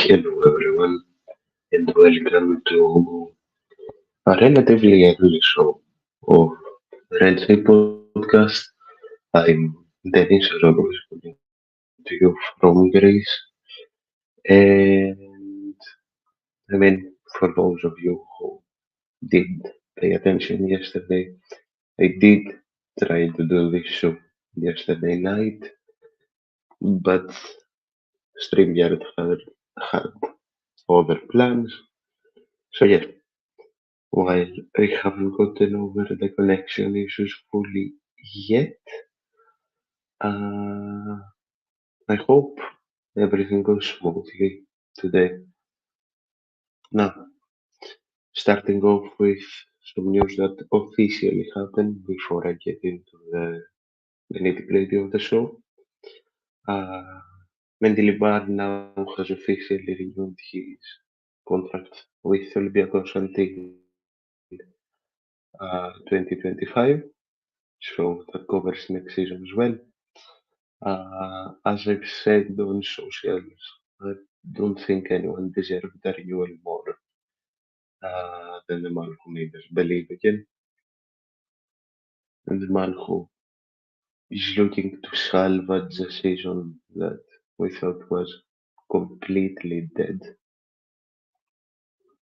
Hello everyone and welcome to a relatively early show of Renzi Podcast. I'm Dennis, as always, coming to you from Greece. And for those of you who did pay attention yesterday, I did try to do this show yesterday night, but StreamYard had other plans. So yeah, while I haven't gotten over the connection issues fully yet, uh, I hope everything goes smoothly today. Now, starting off with some news that officially happened before I get into the nitty-gritty of the show. Uh, Mendilibar now has officially renewed his contract with Olympiacos until 2025, so that covers next season as well. As I've said on socials, I don't think anyone deserved the renewal more than the man who made us believe again, and the man who is looking to salvage the season that we thought was completely dead.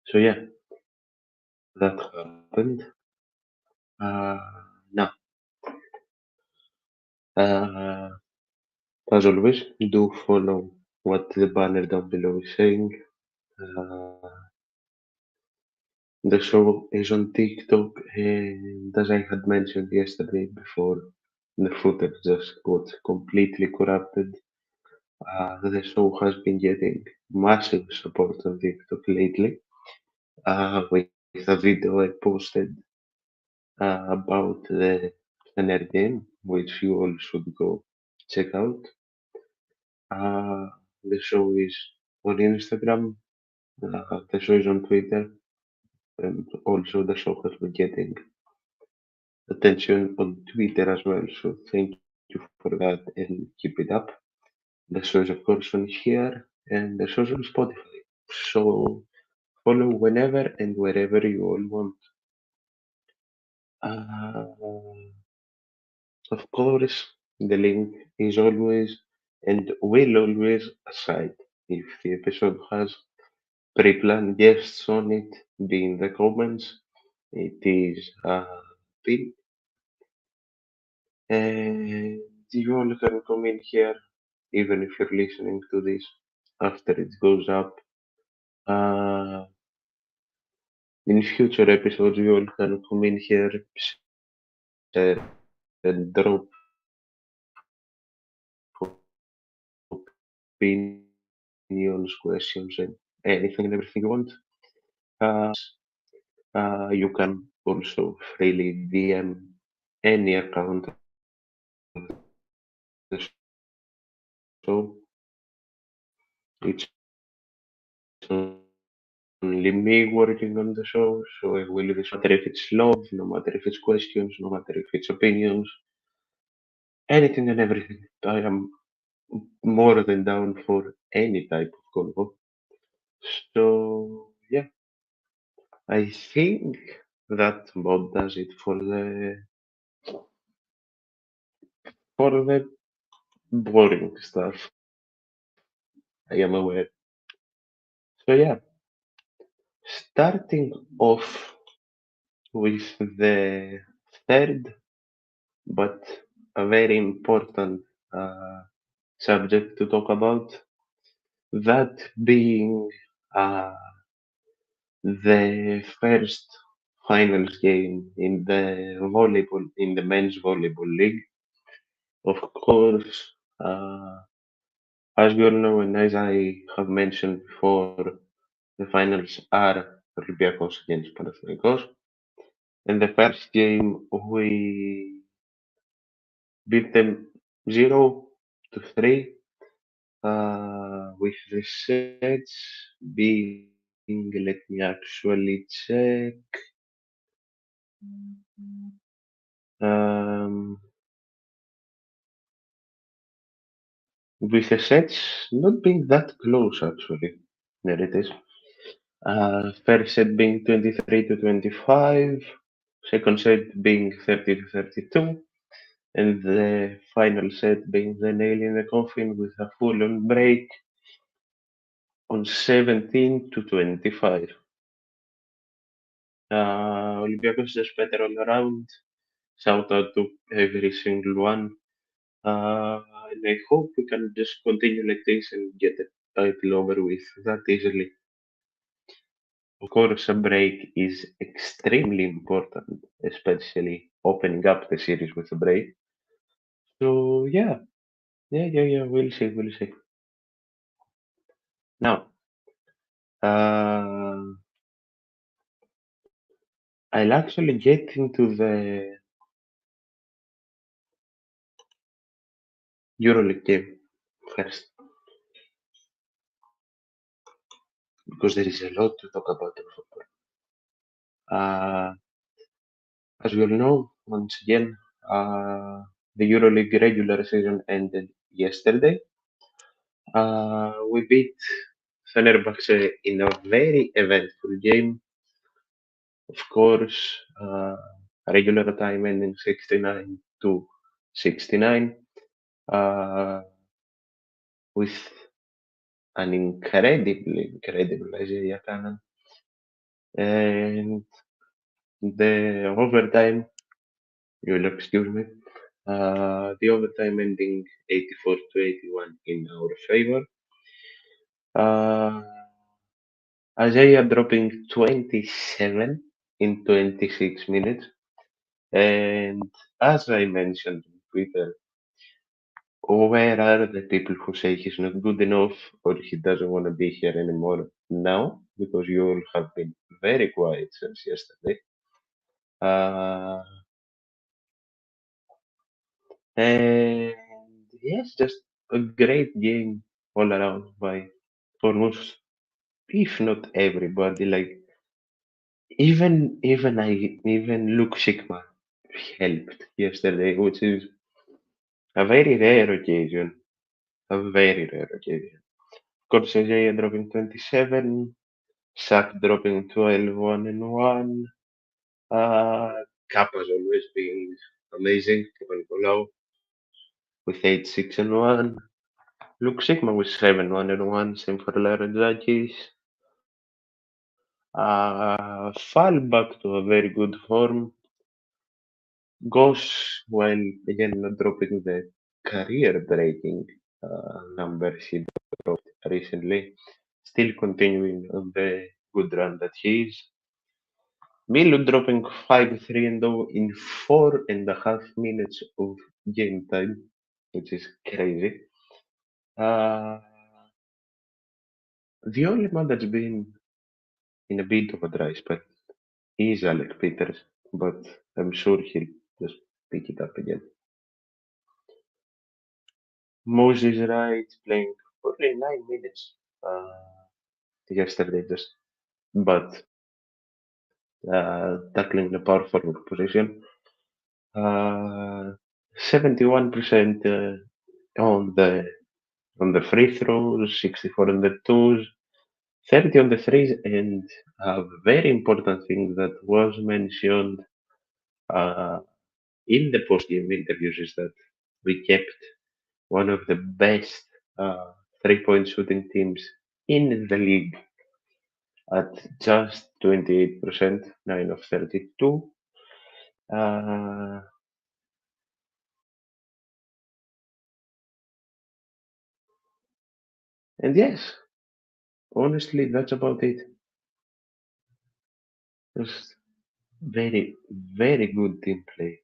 So yeah, that happened. Uh, Now, uh, as always, do follow what the banner down below is saying. Uh, The show is on TikTok, and as I had mentioned yesterday before the footage just got completely corrupted, the show has been getting massive support on TikTok lately, with a video I posted about the nerd game, which you all should go check out. Uh, the show is on Instagram, the show is on Twitter, and also the show has been getting attention on Twitter as well. So thank you for that and keep it up. The show is of course on here and the show is on Spotify. So follow whenever and wherever you all want. Uh, of course, the link is always and will always aside. If the episode has pre-planned guests on it, be in the comments. It is pinned. And you all can come in here even if you're listening to this after it goes up. Uh, in future episodes, you all can come in here, share and drop opinions, questions, and anything and everything you want. You can also freely DM any account of the show. It's only me working on the show, so I will respond no matter if it's love, no matter if it's questions, no matter if it's opinions, anything and everything. I am more than down for any type of convo. So yeah, I think that about does it for the boring stuff. I am aware. So yeah, starting off with the third but a very important uh, subject to talk about, that being uh, the first finals game in the men's volleyball league. Of course, as we all know and as I have mentioned before, the finals are Olympiacos against Panathinaikos. In the first game, we beat them 0-3, with the sets being, let me actually check, um, with the sets not being that close actually. There it is. First set being 23 to 25, second set being 30 to 32, and the final set being the nail in the coffin with a full-on break on 17 to 25. Olympiacos is just better all around. Shout out to every single one. And I hope we can just continue like this and get the title over with that easily. Of course, a break is extremely important, especially opening up the series with a break. So yeah. We'll see. We'll see. Now, uh, I'll actually get into the EuroLeague game first because there is a lot to talk about in football. Uh, as we all know, once again, the EuroLeague regular season ended yesterday. We beat Fenerbahce in a very eventful game. Of course, regular time ending 69 to 69 uh, with an incredible Isaiah Cannon. And the overtime, you'll excuse me, the overtime ending 84 to 81 in our favor. Uh, Isaiah dropping 27 in 26 minutes. And as I mentioned on Twitter, where are the people who say he's not good enough or he doesn't want to be here anymore now? Because you all have been very quiet since yesterday. Uh, and yes, just a great game all around by almost, if not everybody. Like even Luke Sigma helped yesterday, which is a very rare occasion. A very rare occasion. Corsegei dropping 27, Sak dropping 12, 1 and 1. Uh, Kappa's always been amazing. Nicolau with 8, 6 and 1. Luke Sigma with 7, 1 and 1. Same for Laranjakis. Fall back to a very good form. Goes while again not dropping the career breaking numbers he dropped recently. Still continuing on the good run that he is. Milu dropping 5-3 and 0 in 4.5 minutes of game time, which is crazy. Uh, the only man that's been in a bit of a dry spell is Alec Peters, but I'm sure he'll just pick it up again. Moses Wright playing only 9 minutes yesterday, just but tackling the power forward position. 71% on the free throws, 64 on the twos, 30 on the threes, and a very important thing that was mentioned uh, in the post-game interviews is that we kept one of the best uh, three-point shooting teams in the league at just 28%, 9 of 32. Uh, and yes, honestly, that's about it. Just very, very good team play.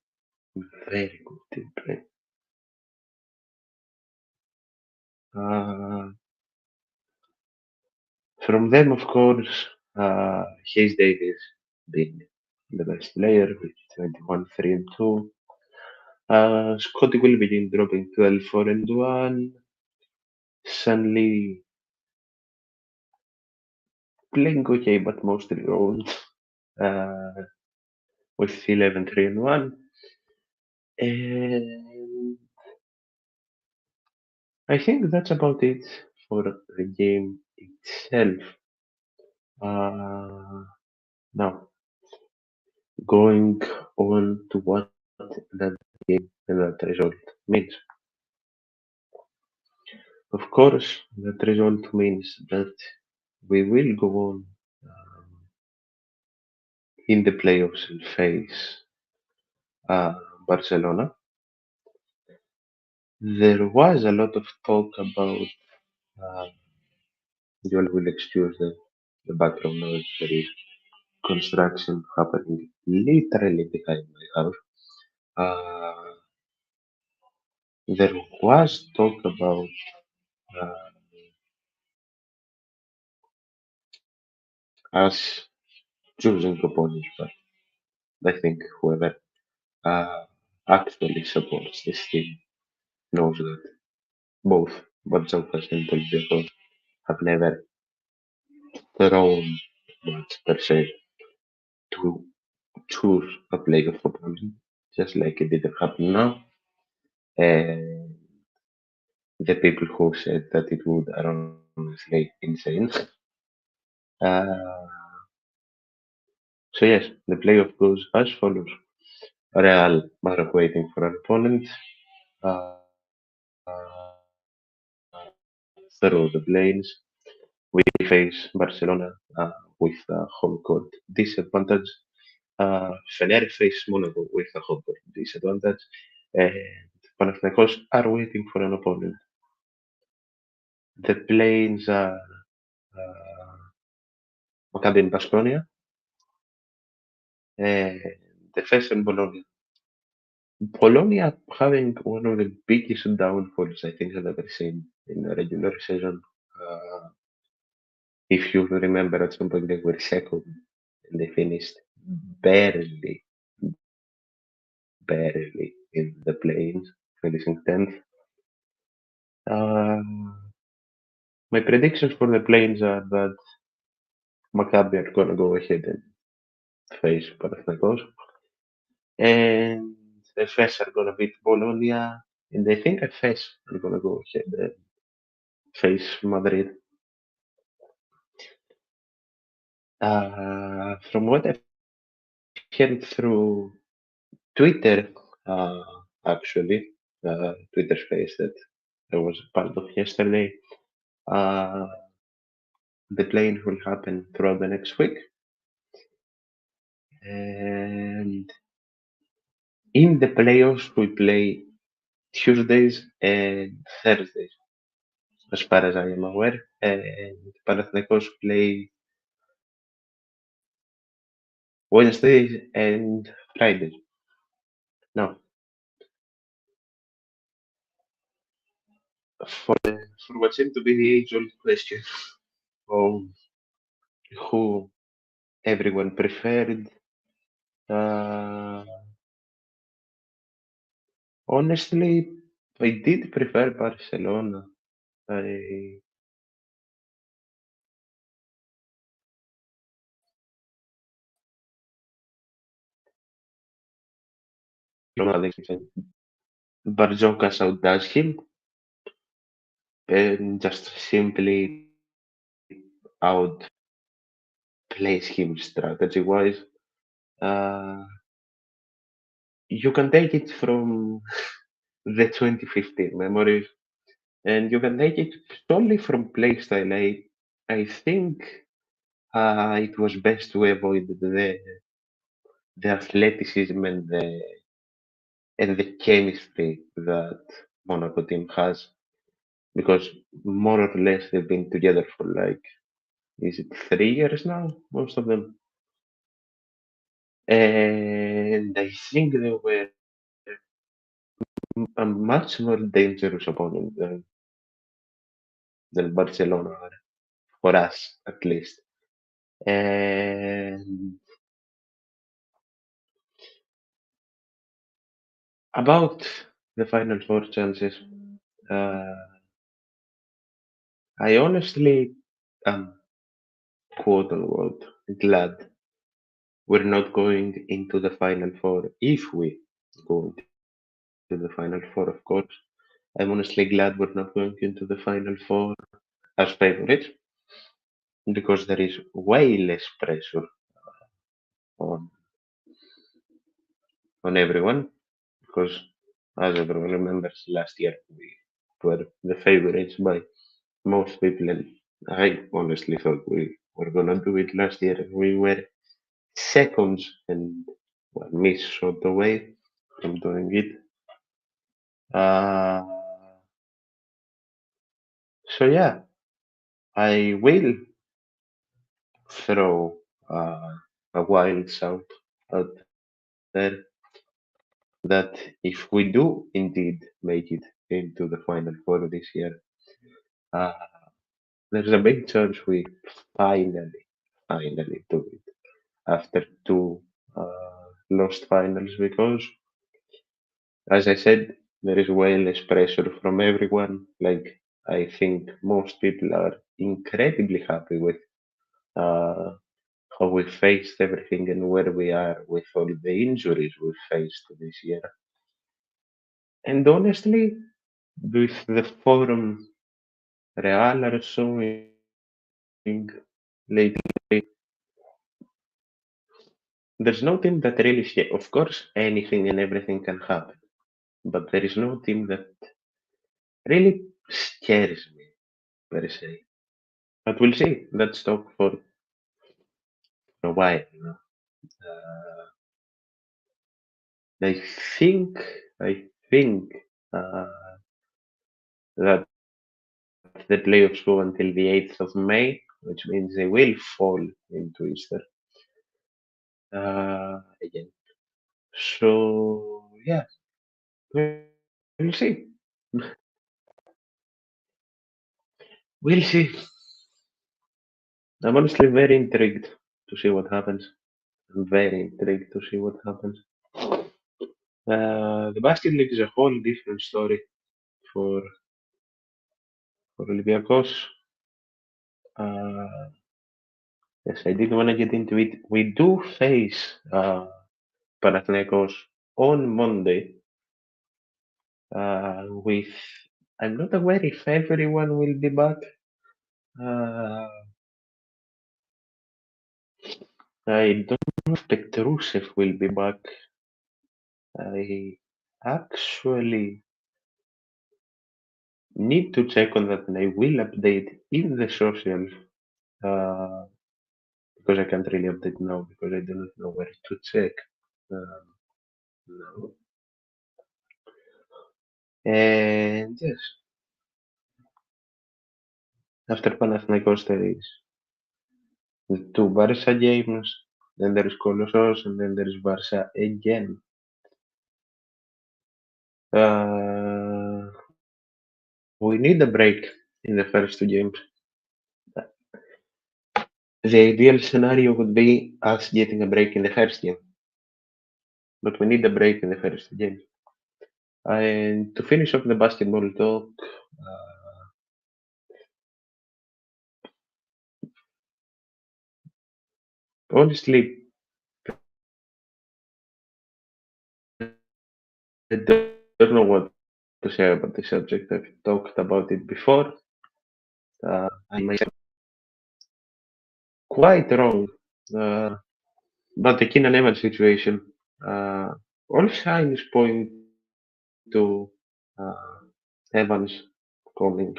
Very good team play. Uh, from them, of course, Hayes Davis being the best player with 21, 3 and 2. Scotty Wilbekin dropping 12, 4 and 1. Sunley playing okay, but mostly old. Uh, with 11, 3 and 1. And I think that's about it for the game itself. Uh, Now, going on to what that game and that result means. Of course, that result means that we will go on in the playoffs and face uh, Barcelona. There was a lot of talk about, uh, you all will excuse the background noise, there is construction happening literally behind my house. Uh, there was talk about uh, us choosing opponents, but I think whoever uh, actually supports this team knows that both Barcelona and Olympiacos have never thrown much per se to choose a playoff opponent, just like it didn't happen now. And the people who said that it would are honestly insane. Uh, so yes, the playoff goes as follows. Real are waiting for an opponent uh, through the lanes. We face Barcelona with a home court disadvantage. Fener face Monaco with a home court disadvantage. And Panathinaikos are waiting for an opponent. The planes are uh, Maccabi and Baskonia, and the face and Bologna. Bologna having one of the biggest downfalls I think I've ever seen in a regular season. Uh, if you remember, at some point they were second and they finished barely, barely in the plains, finishing 10th. My predictions for the plains are that Maccabi are going to go ahead and face Panathinaikos, and FS are going to beat Bologna, and I think FS are going to go ahead and face Madrid. From what I've heard through Twitter, uh, actually, Twitter space that I was part of yesterday, uh, the playing will happen throughout the next week. And in the playoffs, we play Tuesdays and Thursdays, as far as I am aware. And Panathinaikos play Wednesdays and Fridays. Now, for what seemed to be the age-old question of who everyone preferred, uh, honestly, I did prefer Barcelona. I don't know how to Barjokas outdoes him and just simply outplays him strategy wise. Uh, you can take it from the 2015 memories, and you can take it solely from playstyle. I think it was best to avoid the athleticism and the chemistry that Monaco team has, because more or less they've been together for like, is it 3 years now? Most of them. And I think they were a much more dangerous opponent than Barcelona are, for us at least. And about the Final Four chances, uh, I honestly am quote unquote glad we're not going into the Final Four. If we go into the Final Four, of course, I'm honestly glad we're not going into the Final Four as favorites. because there is way less pressure on everyone. Because as everyone remembers, last year we were the favorites by most people, and I honestly thought we were gonna do it last year. We were seconds and one miss shot away from doing it. Uh, so yeah, I will throw a wild shout out there that if we do indeed make it into the final four this year, uh, there's a big chance we finally do it after two lost finals because, as I said, there is way less pressure from everyone. Like, I think most people are incredibly happy with uh, how we faced everything and where we are with all the injuries we faced this year. And honestly, with the form Real are showing lately, there's no team that really scares. Of course, anything and everything can happen, but there is no team that really scares me per se. But we'll see. Let's talk for a while. Uh, I think, I think uh, that the playoffs go until the 8th of May, which means they will fall into Easter again. So yeah, we'll see. We'll see. I'm honestly very intrigued to see what happens. I'm very intrigued to see what happens. The basket league is a whole different story for Olympiacos. Uh, yes, I did want to get into it. We do face Panathinaikos on Monday. With I'm not aware if everyone will be back. Uh, I don't know if Petrusev will be back. I actually need to check on that, and I will update in the socials uh, because I can't really update now because I do not know where to check. Um, now. And yes, after Panathinaikos there is the two Barca games, then there is Colossos, and then there is Barca again. We need a break in the first two games. The ideal scenario would be us getting a break in the first game, but we need a break in the first game. And to finish off the basketball talk, honestly, I don't know what to say about the subject. I've talked about it before. I myself quite wrong, uh, but the Keenan Evans situation, uh, all signs point to uh, Evans coming.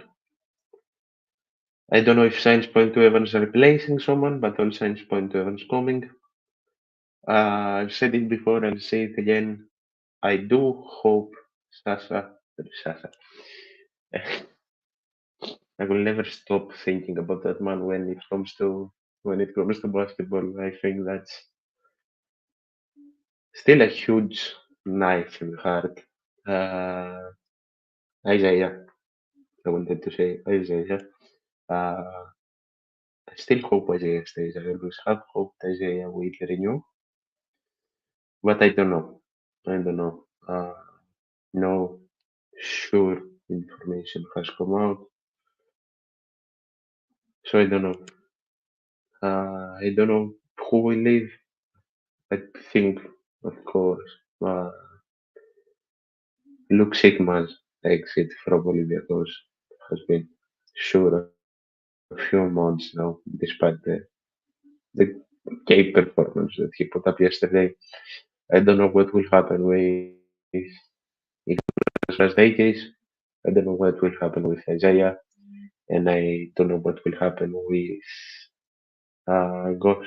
I don't know if signs point to Evans replacing someone, but all signs point to Evans coming. I've said it before, I'll say it again. I do hope Sasa. I will never stop thinking about that man when it comes to basketball. I think that's still a huge knife in the heart. Uh, Isaiah, I wanted to say Isaiah. Uh, I still hope Isaiah stays. I always have hoped Isaiah will renew, but I don't know. I don't know. No sure information has come out, so I don't know. I don't know who will leave. I think, of course, uh, Luke Sigma's exit from Olympiacos has been sure few months now, despite the gay performance that he put up yesterday. I don't know what will happen with Las Vegas. I don't know what will happen with Isaiah, and I don't know what will happen with Gosh.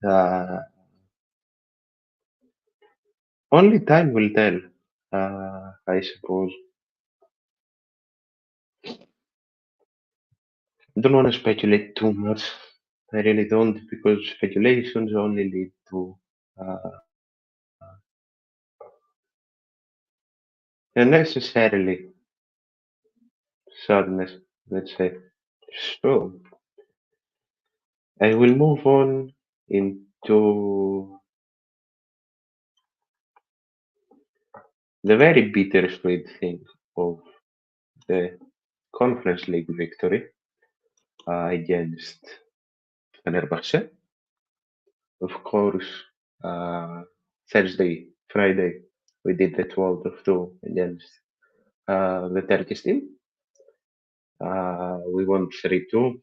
Uh, Only time will tell. I suppose. I don't want to speculate too much. I really don't, because speculations only lead to uh, unnecessarily sadness, let's say. So, I will move on into the very bittersweet thing of the Conference League victory against Fenerbahce. Of course, uh, Friday, we did the 12 of 2 against the Turkish team. We won 3-2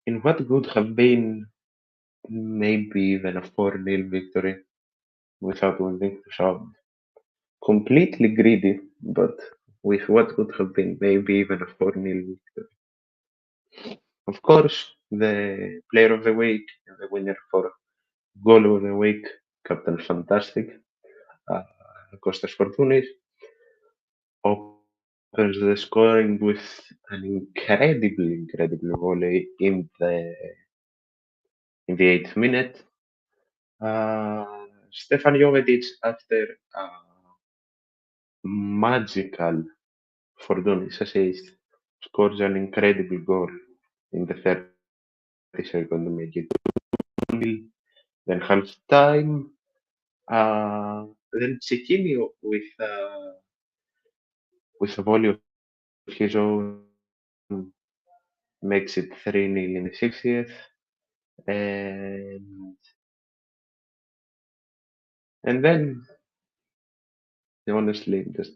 in what could have been maybe even a 4-0 victory without winning. So completely greedy, but with what could have been maybe even a 4-0 victory. Of course, the player of the week, the winner for goal of the week, Captain Fantastic, uh, Kostas Fortounis, opens the scoring with an incredible volley in the 8th minute. Stefan Jovetic, after a magical Fortounis assist, scores an incredible goal in the 30th second to make it 2-0. Then half time. Then Cecchini with a volley of his own makes it 3-0 in the 60th. And then honestly, just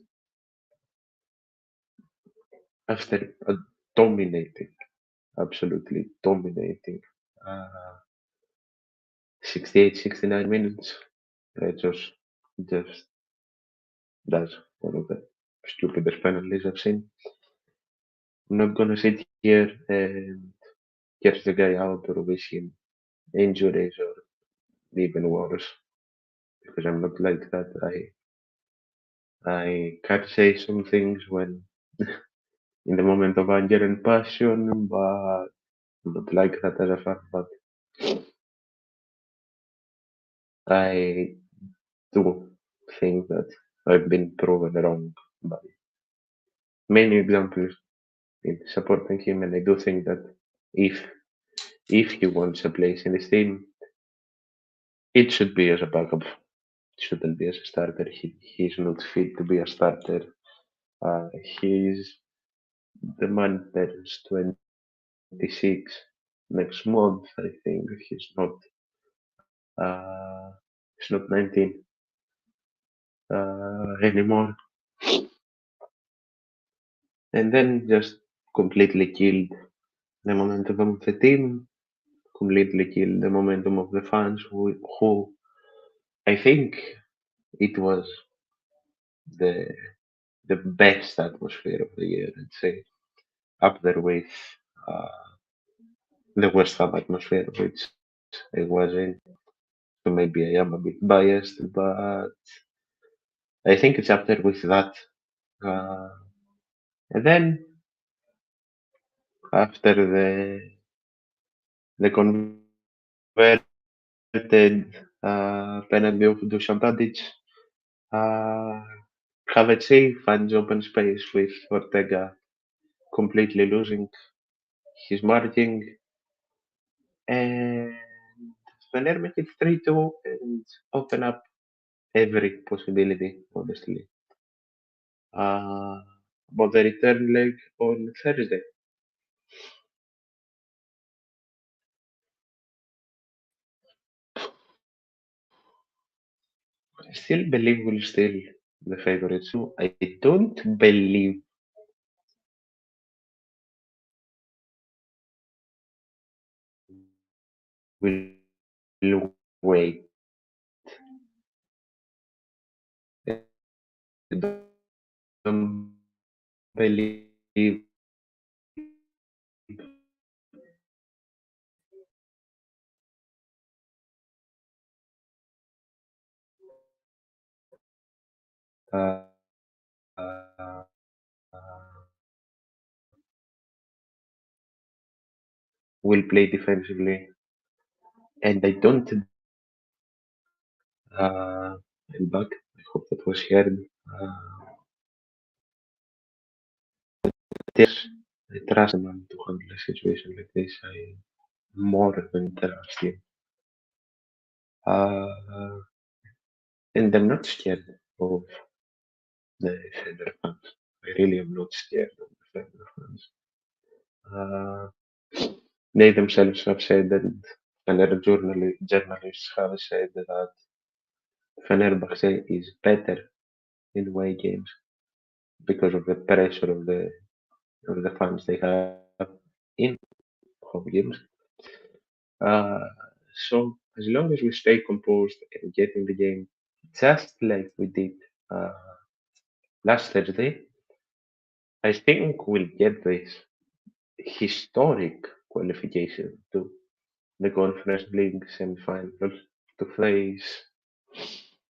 after a dominating, absolutely dominating uh, 68, 69 minutes, it just does one of the stupidest penalties I've seen. I'm not gonna sit here and curse the guy out or wish him injuries or even worse, because I'm not like that. I can't say some things when in the moment of anger and passion, but I'm not like that as a fan. But I do think that I've been proven wrong by many examples in supporting him, and I do think that if if he wants a place in this team, it should be as a backup. It shouldn't be as a starter. He's not fit to be a starter. He's the man turns 26 next month. I think uh, he's not 19 anymore. And then just completely killed the momentum of the team, completely killed the momentum of the fans, who I think it was the the best atmosphere of the year, I'd say, up there with uh, the West Ham atmosphere, which I was in. So maybe I am a bit biased, but I think it's up there with that. Uh, and then after the converted penalty of Dusan Tadic, uh, Havertz finds open space with Ortega completely losing his marking, and Fener make it 3-2 and open up every possibility, honestly, uh, about the return leg on Thursday. Still believe we'll still the favorites. So I don't believe we'll wait. I don't believe uh, uh, will play defensively, and I don't. I'm back. I hope that was heard. Yes, I trust him to handle a situation like this. I more than trust him. Uh, and I'm not scared of the Fender fans. I really am not scared of the Fender fans. Uh, they themselves have said that, and other journalists have said that Fenerbahce is better in away games because of the pressure of the fans they have in home games. Uh, so as long as we stay composed and get in the game, just like we did uh, last Thursday, I think we'll get this historic qualification to the Conference League semi-finals to face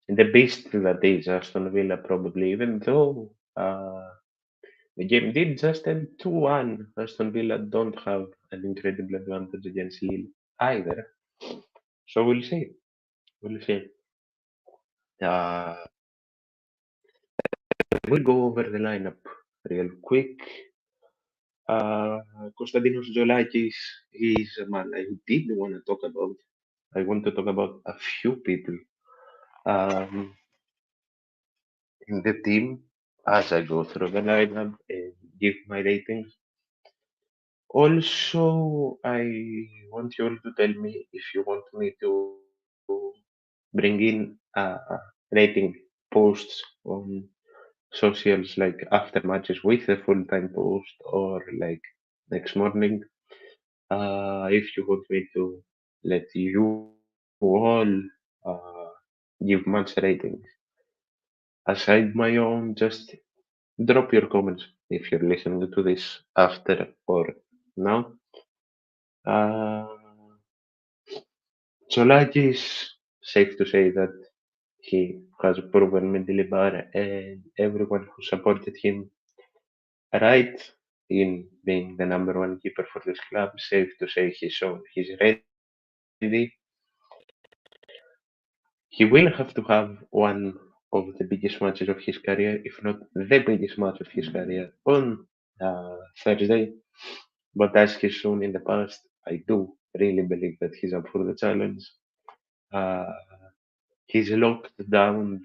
the beast that is Aston Villa, probably, even though the game did just end 2-1. Aston Villa don't have an incredible advantage against Lille either. So we'll see. We'll see. Uh, we'll go over the lineup real quick. Konstantinos Zolakis is a man I did want to talk about. I want to talk about a few people um, in the team as I go through the lineup and give my ratings. Also, I want you all to tell me if you want me to bring in rating posts on socials like after matches with a full time post or like next morning. If you want me to let you all uh, give match ratings aside my own, just drop your comments if you're listening to this after or now. Uh, Solaki is safe to say that he has proven Mendilibar and everyone who supported him right in being the number one keeper for this club. Safe to say he's shown he's ready. He will have to have one of the biggest matches of his career, if not the biggest match of his career, on Thursday. But as he's shown in the past, I do really believe that he's up for the challenge. Uh, he's locked down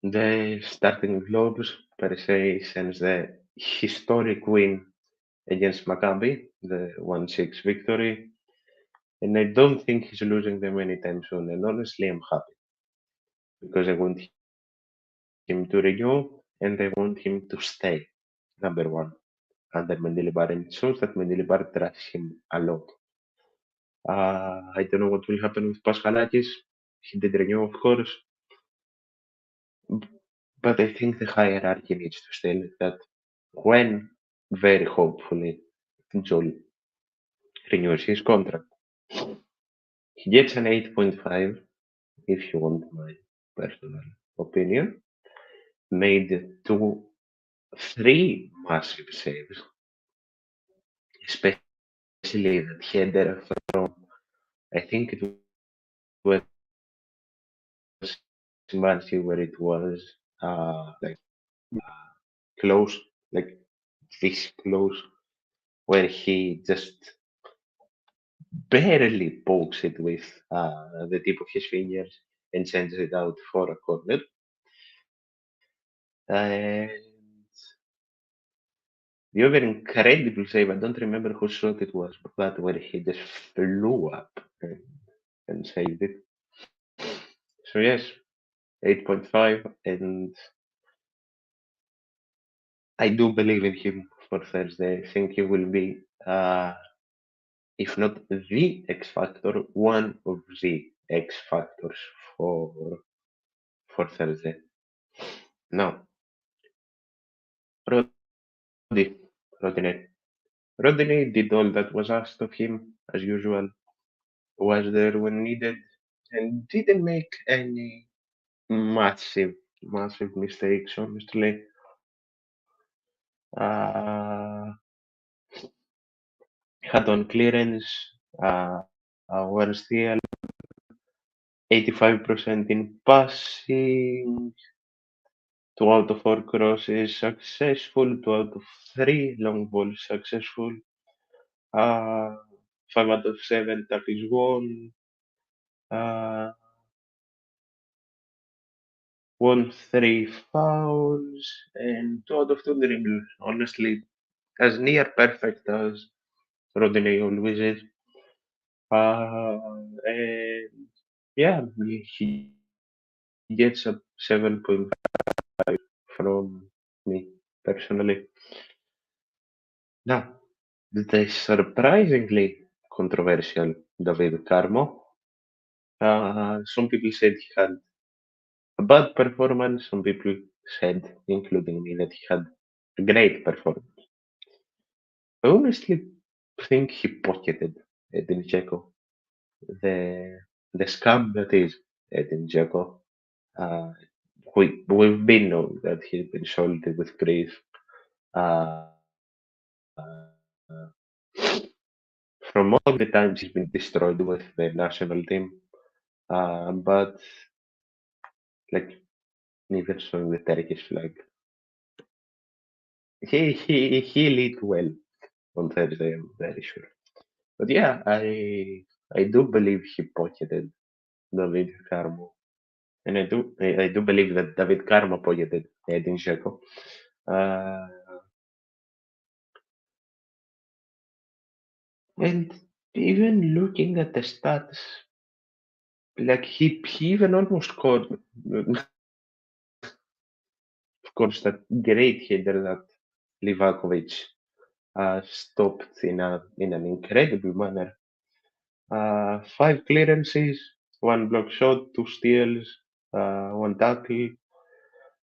the starting globes per se since the historic win against Maccabi, the 1-6 victory. And I don't think he's losing them anytime soon. And honestly, I'm happy because I want him to renew and I want him to stay number one under Mendilibar. And it shows that Mendilibar trusts him a lot. I don't know what will happen with Pascalakis. He did renew, of course, but I think the hierarchy needs to stay like that. When, very hopefully, Joel renews his contract, he gets an 8.5, if you want my personal opinion. Made three massive saves, especially that header from, I think it was Mansi where it was like close, like this close, where he just barely pokes it with the tip of his fingers and sends it out for a corner. And the other incredible save, I don't remember whose shot it was, but where he just flew up and saved it. So yes, 8.5, and I do believe in him for Thursday. I think he will be, if not the X Factor, one of the X Factors for for Thursday. Now, Rodney, Rodney, Rodney did all that was asked of him as usual. Was there when needed, and didn't make any massive mistakes. Honestly, uh, had on clearance, one steal, 85% in passing, 2 out of 4 crosses successful, 2 out of 3 long balls successful, uh, 5 out of 7 tackles won, uh, won 3 fouls, and 2 out of 2 dribbles. Honestly, as near perfect as Rodney always is. And yeah, he gets a 7.5 from me personally. Now, the surprisingly controversial David Carmo. Some people said he had a bad performance. Some people said, including me, that he had a great performance. I honestly think he pocketed Edin Dzeko. The the scam that is Edin Dzeko. Uh, we've been known that he's been salted with grief. Uh, from all the times he's been destroyed with the national team. But like even showing the Turkish flag, he lit well on Thursday. I'm very sure. But yeah, I do believe he pocketed David Carmo, and I do believe that David Carmo pocketed Edin Dzeko. Uh, and even looking at the stats, like he even almost scored. Of course, that great header that Livakovic stopped in an incredible manner. 5 clearances, 1 block shot, 2 steals, 1 tackle,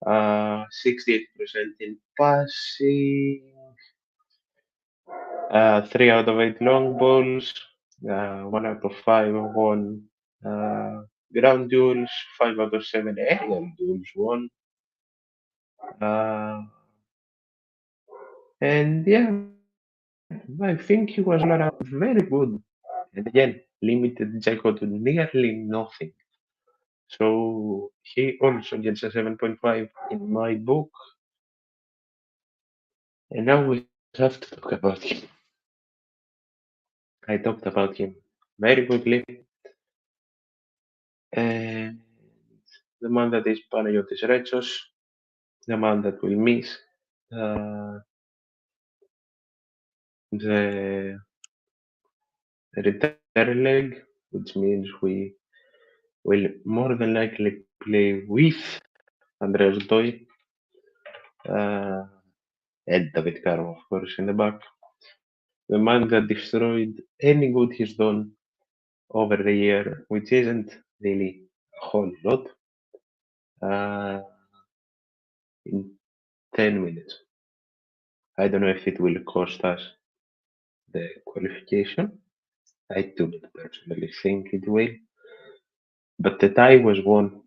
68% in passing, 3 out of 8 long balls, 1 out of 5 won ground duels, 5 out of 7 aerial duels won. Uh, and yeah, I think he was all around very good. And again, limited Jaco to nearly nothing. So he also gets a 7.5 in my book. And now we have to talk about him. I talked about him very quickly. And the man that is Panayotis Retsos, the man that will miss uh, the return leg, which means we will more than likely play with Andreas Doy uh, and David Caro, of course, in the back. The man that destroyed any good he's done over the year, which isn't really a whole lot, uh, in 10 minutes. I don't know if it will cost us the qualification. I do not personally think it will, but the tie was won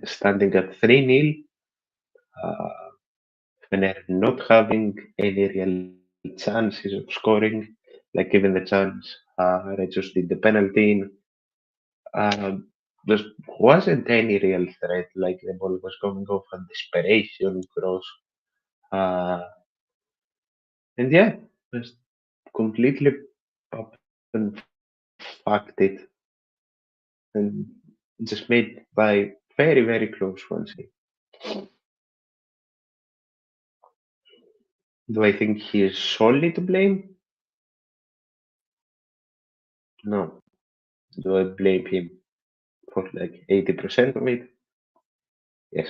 standing at 3-0, uh, Fener not having any real chances of scoring, like even the chance Regis did the penalty in. There wasn't any real threat, like the ball was coming off a desperation cross. Uh, and yeah, just completely up and fucked it and just made by very close ones. Do I think he is solely to blame? No. Do I blame him? for like 80% of it. Yes.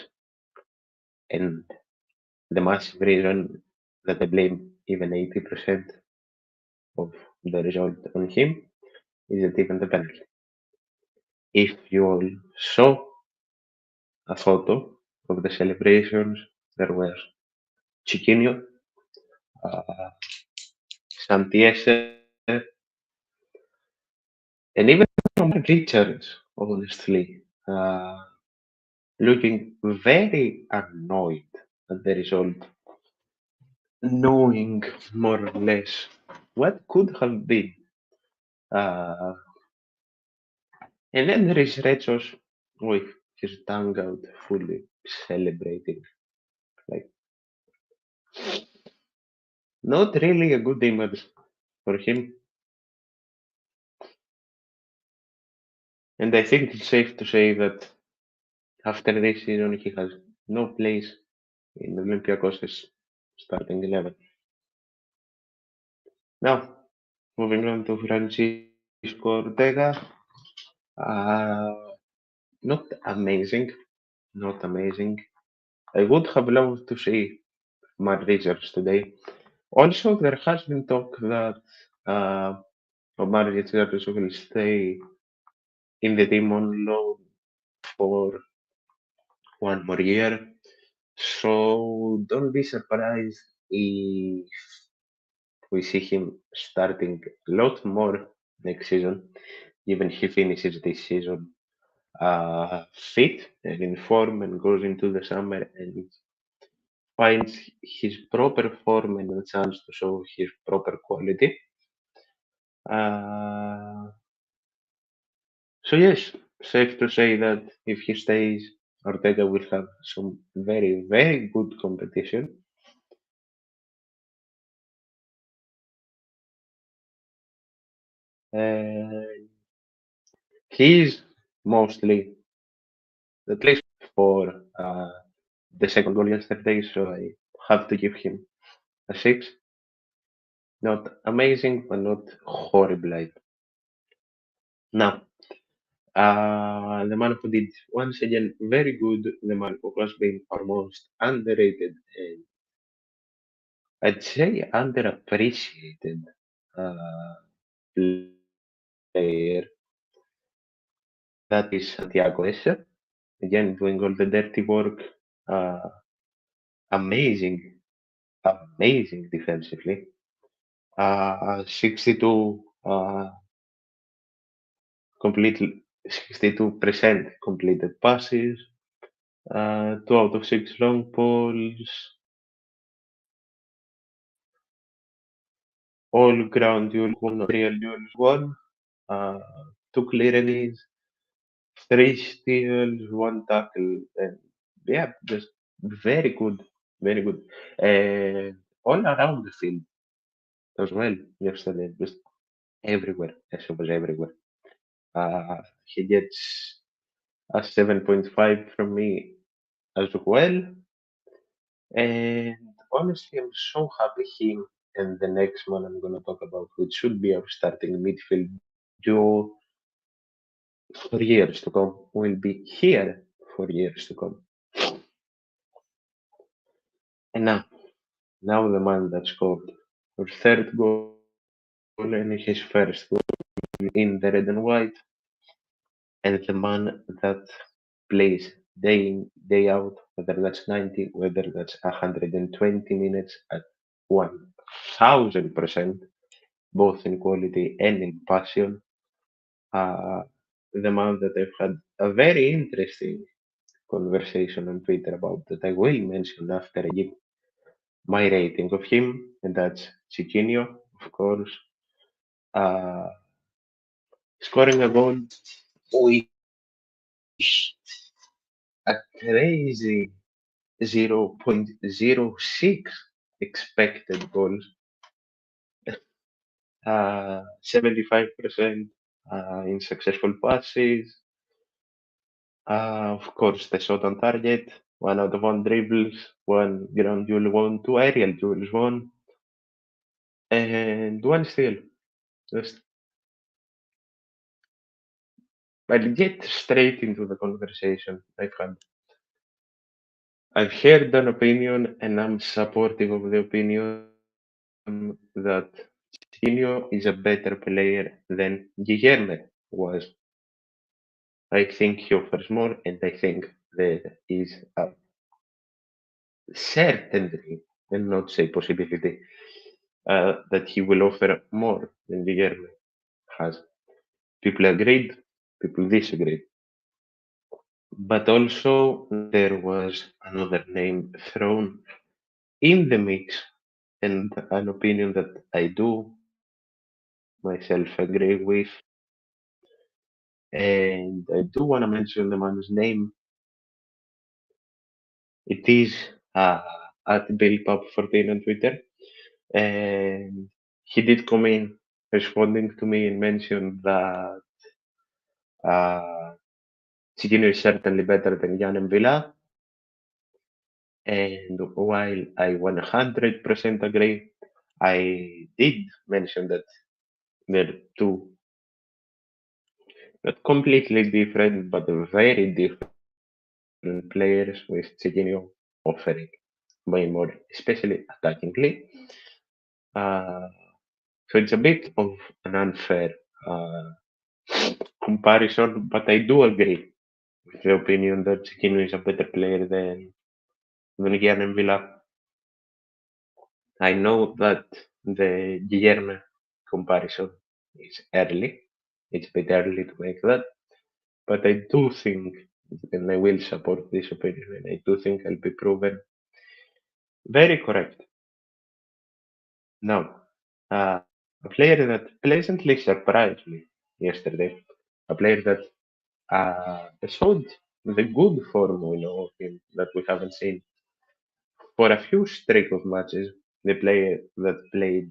And the massive reason that I blame even 80% of the result on him is that even the penalty. If you all saw a photo of the celebrations, there were Chiquinho, uh, Santiese, and even Richards, honestly, looking very annoyed at the result, knowing more or less what could have been. Uh, and then there is Rechos with his tongue out, fully celebrating. Like, not really a good image for him. And I think it's safe to say that after this season, he has no place in Olympiacos' starting 11. Now, moving on to Francisco Ortega. Uh, not amazing. Not amazing. I would have loved to see more Richards today. Also, there has been talk that Omar Richards will stay in the team on loan for one more year. So don't be surprised if we see him starting a lot more next season, even he finishes this season fit and in form and goes into the summer and finds his proper form and a chance to show his proper quality. Uh, so yes, safe to say that if he stays, Ortega will have some very, very good competition. And he is mostly at least for the second goal yesterday, so I have to give him a 6. Not amazing, but not horrible either. Now, the man who did once again very good, the man who has been our most underrated and I'd say underappreciated uh, player, that is Santiago Esse. Again, doing all the dirty work. Uh, amazing, amazing defensively. 62 completely 62% completed passes, 2 out of 6 long balls, all ground duels won, real duels won, uh, 2 clearances, 3 steals, 1 tackle, and yeah, just very good, very good. All around the field as well yesterday, just everywhere. Yes, it was everywhere. He gets a 7.5 from me as well. And honestly, I'm so happy him and the next one I'm going to talk about, which should be our starting midfield duo for years to come, will be here for years to come. And now the man that scored our third goal and his first goal in the red and white, and the man that plays day in, day out, whether that's 90, whether that's 120 minutes at 1000%, both in quality and in passion. Uh, the man that I've had a very interesting conversation on Twitter about that I will mention after I give my rating of him, and that's Chiquinho, of course, uh, scoring a goal with a crazy 0.06 expected goals, 75% in successful passes. Of course, the shot on target, 1 out of 1 dribbles, 1 ground duel won, 2 aerial duels won, and 1 steal. Just I'll get straight into the conversation. I've heard an opinion and I'm supportive of the opinion that Coutinho is a better player than Guilherme was. I think he offers more, and I think there is a certainty, and not say possibility, that he will offer more than Guilherme has. People agreed, people disagreed. But also, there was another name thrown in the mix, and an opinion that I do myself agree with. And I do want to mention the man's name. It is uh, at BillPub14 on Twitter. And he did come in responding to me and mention that uh, Chiquinho is certainly better than Jan and Villa. And while I 100% agree, I did mention that they're two not completely different, but very different players with Chiquinho offering way more, especially attackingly. Uh, so it's a bit of an unfair uh, comparison, but I do agree with the opinion that Chiquinho is a better player than Guilherme Villa. I know that the Guilherme comparison is early. It's a bit early to make that, but I do think, and I will support this opinion, and I do think I'll be proven very correct. Now, a player that pleasantly surprised me yesterday, a player that showed the good form we know of him that we haven't seen for a few streak of matches. The player that played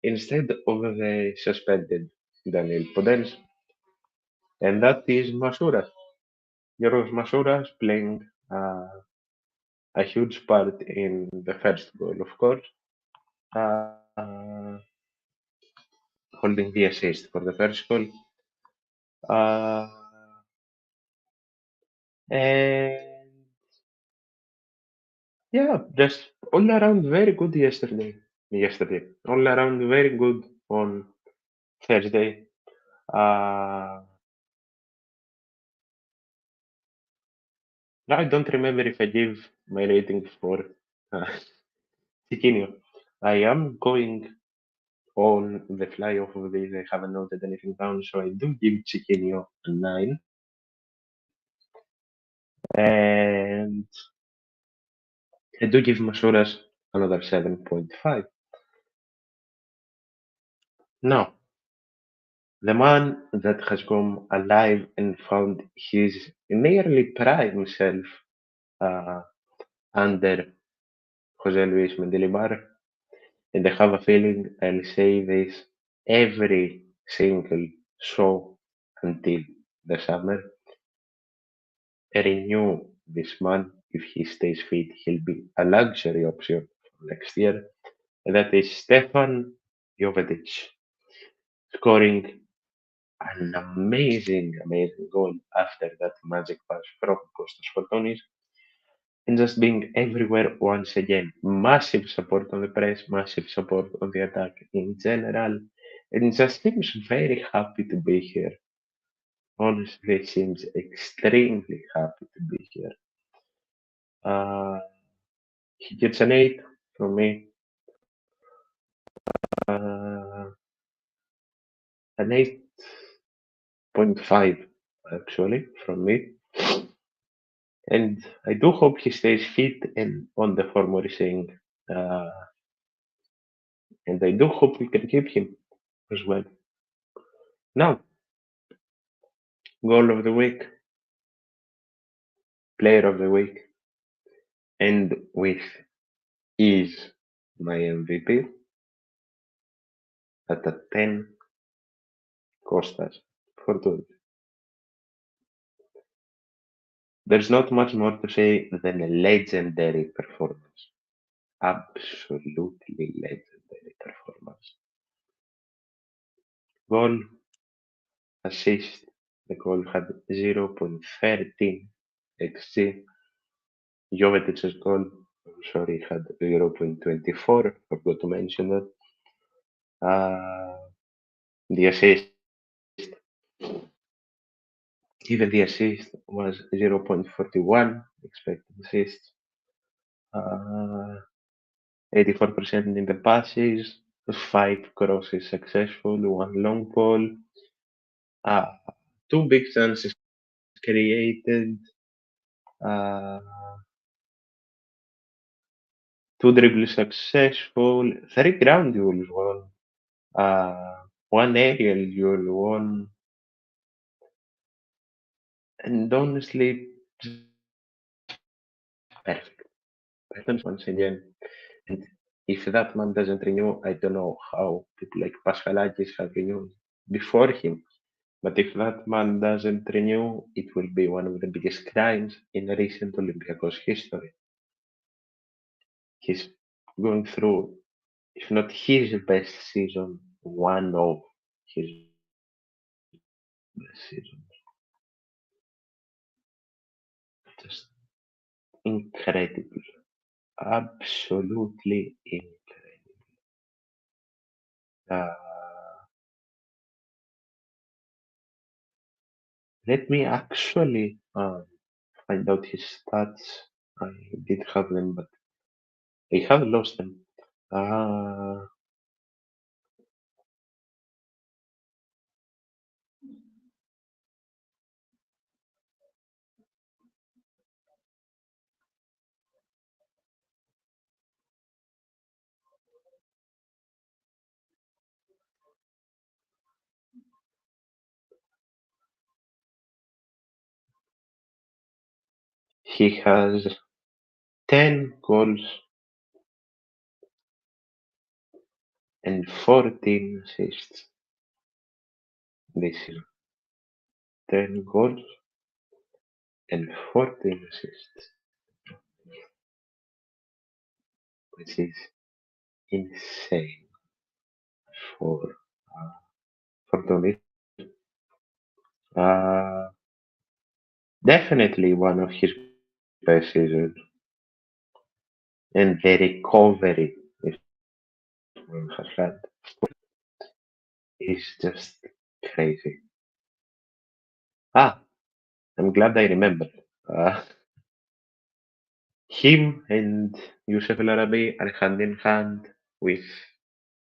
instead of the suspended Daniel Podence, and that is Masuras. Yoros Masuras playing a huge part in the first goal, of course, uh, holding the assist for the first goal. Uh, and yeah, just all around very good yesterday. Yesterday, all around very good on Thursday. Uh, I don't remember if I gave my rating for uh, Tiquinho. I am going on the fly off of this. I haven't noted anything down, so I do give Chiquinho a 9. And I do give Masuras another 7.5. Now, the man that has come alive and found his nearly prime self uh, under Jose Luis Mendilibar, and I have a feeling I'll say this every single show until the summer. Renew this man. If he stays fit, he'll be a luxury option for next year. And that is Stefan Jovetic scoring an amazing goal after that magic pass from Kostas Fortonis and just being everywhere once again. Massive support on the press, massive support on the attack in general, and just seems very happy to be here. Honestly, seems extremely happy to be here. Uh, he gets an 8 from me, uh, an 8.5 actually from me. And I do hope he stays fit and on the form we're seeing. Uh, and I do hope we can keep him as well. Now, goal of the week, player of the week, and with is my MVP at a 10, Costas Fortune. There's not much more to say than a legendary performance. Absolutely legendary performance. Goal, assist, the goal had 0.13 xg. Jovic's goal, I'm sorry, had 0.24. Forgot to mention that. The assist, even the assist was 0.41 expected assist. 84% in the passes, 5 crosses successful, one long ball, uh, two big chances created, uh, two dribbles successful, three ground duels won, one aerial duel won, and honestly, just perfect. Perfect once again. And if that man doesn't renew, I don't know how people like Pascalakis have renewed before him. But if that man doesn't renew, it will be one of the biggest crimes in recent Olympiacos history. He's going through, if not his best season, one of his best seasons. Just incredible. Absolutely incredible. Uh, Let me actually find out his stats. I did have them, but I have lost them. Uh, he has 10 goals and 14 assists this season. 10 goals and 14 assists, which is insane for uh, Tony. Uh, Definitely one of his best seasons, and the recovery this one has had is just crazy. Ah, I'm glad I remembered. Uh, Him and Youssef El Arabi are hand in hand with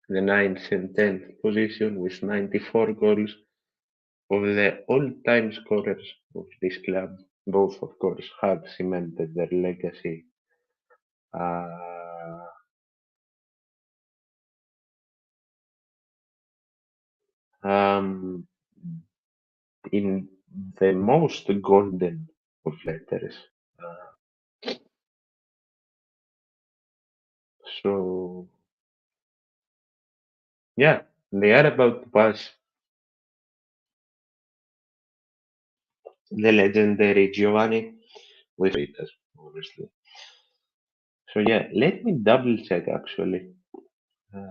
the ninth and 10th position with 94 goals of the all-time scorers of this club. Both, of course, have cemented their legacy. Uh, um, in the most golden of letters. Uh, so, yeah, they are about to pass the legendary Giovanni with us, honestly. So, yeah, let me double check actually. Uh,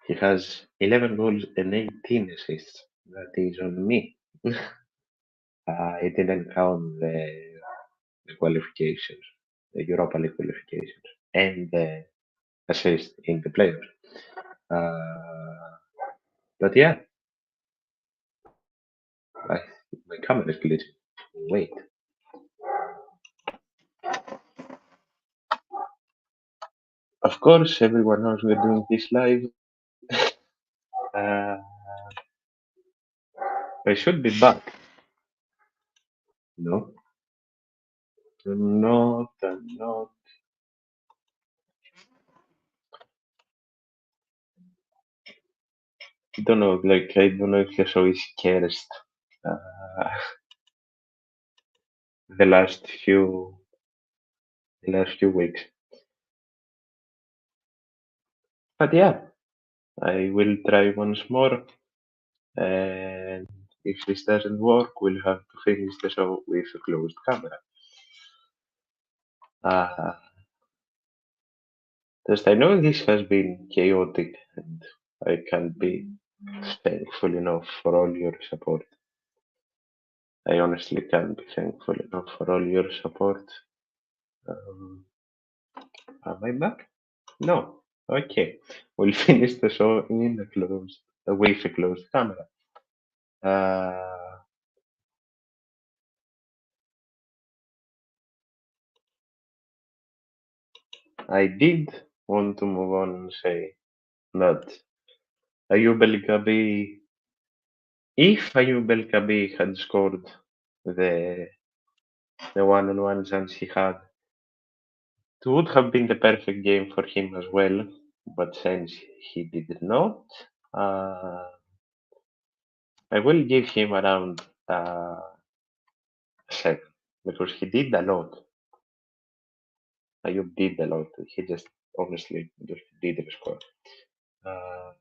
he has 11 goals and 18 assists. That is on me. I didn't count the qualifications, the Europa League qualifications, and the assist in the playoffs. Uh, but yeah, I, my camera is glitching. Wait, of course, everyone knows we're doing this live. Uh, I should be back. No, I'm not. I'm not. I don't know. Like I don't know if the show is cursed. Uh, the last few, the last few weeks. But yeah. I will try once more, and if this doesn't work, we'll have to finish the show with a closed camera. Uh, just I know this has been chaotic, and I can't be thankful enough for all your support. I honestly can't be thankful enough for all your support. Um, am I back? No. Okay. We'll finish the show in a closed, with a closed camera. Uh, I did want to move on and say that Ayub El Gabi, if Ayub El Gabi had scored the the one-on-one chance he had, it would have been the perfect game for him as well. But since he did not, uh, I will give him around a second because he did a lot. Ayub did a lot. He just honestly just didn't score. Uh,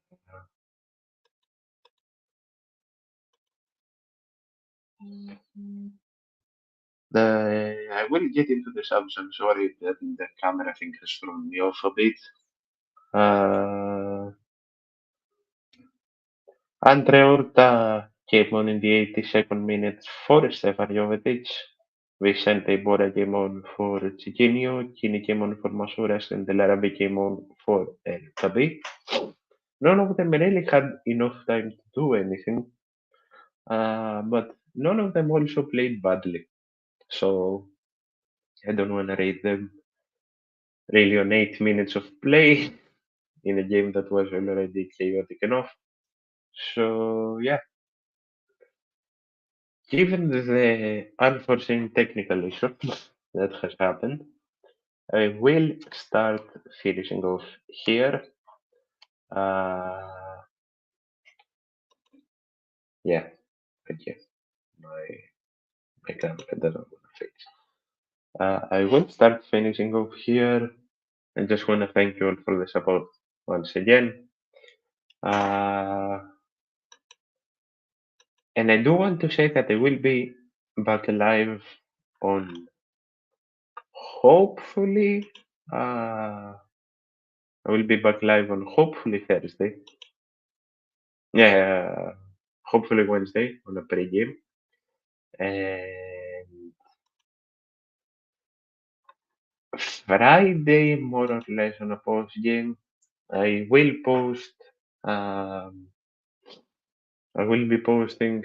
I will get into the subs. I'm sorry that the camera thing has thrown me off a bit. Uh, Andre Horta came on in the 82nd minute for Stefan Jovetic. Vicente Bora came on for Chiquinho. Kini came on for Masuras, and Del Arabi came on for El Tabi. None of them really had enough time to do anything, but none of them also played badly. So I don't want to rate them really on 8 minutes of play in a game that was already chaotic enough. So yeah, given the unforeseen technical issue that has happened, I will start finishing off here. Uh, yeah, but yeah, my my camera doesn't want to fix. I will start finishing off here. I just want to thank you all for the support once again. Uh, and I do want to say that I will be back live on hopefully. I will be back live on hopefully Thursday. Yeah, hopefully Wednesday on a pre-game. And Friday, more or less on a post-game. I will post. Um, I will be posting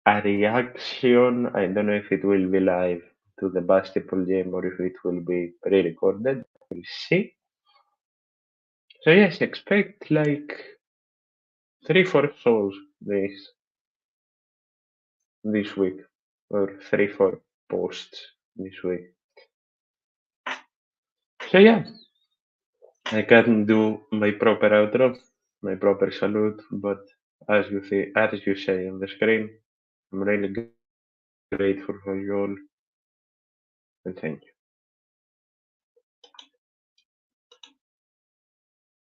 a reaction. I don't know if it will be live to the basketball game or if it will be pre-recorded. We'll see. So yes, expect like 3, 4 shows this week, or 3, 4 posts this week. So yeah, I can't do my proper outro, my proper salute, but as you say on the screen, I'm really grateful for you all, and thank you.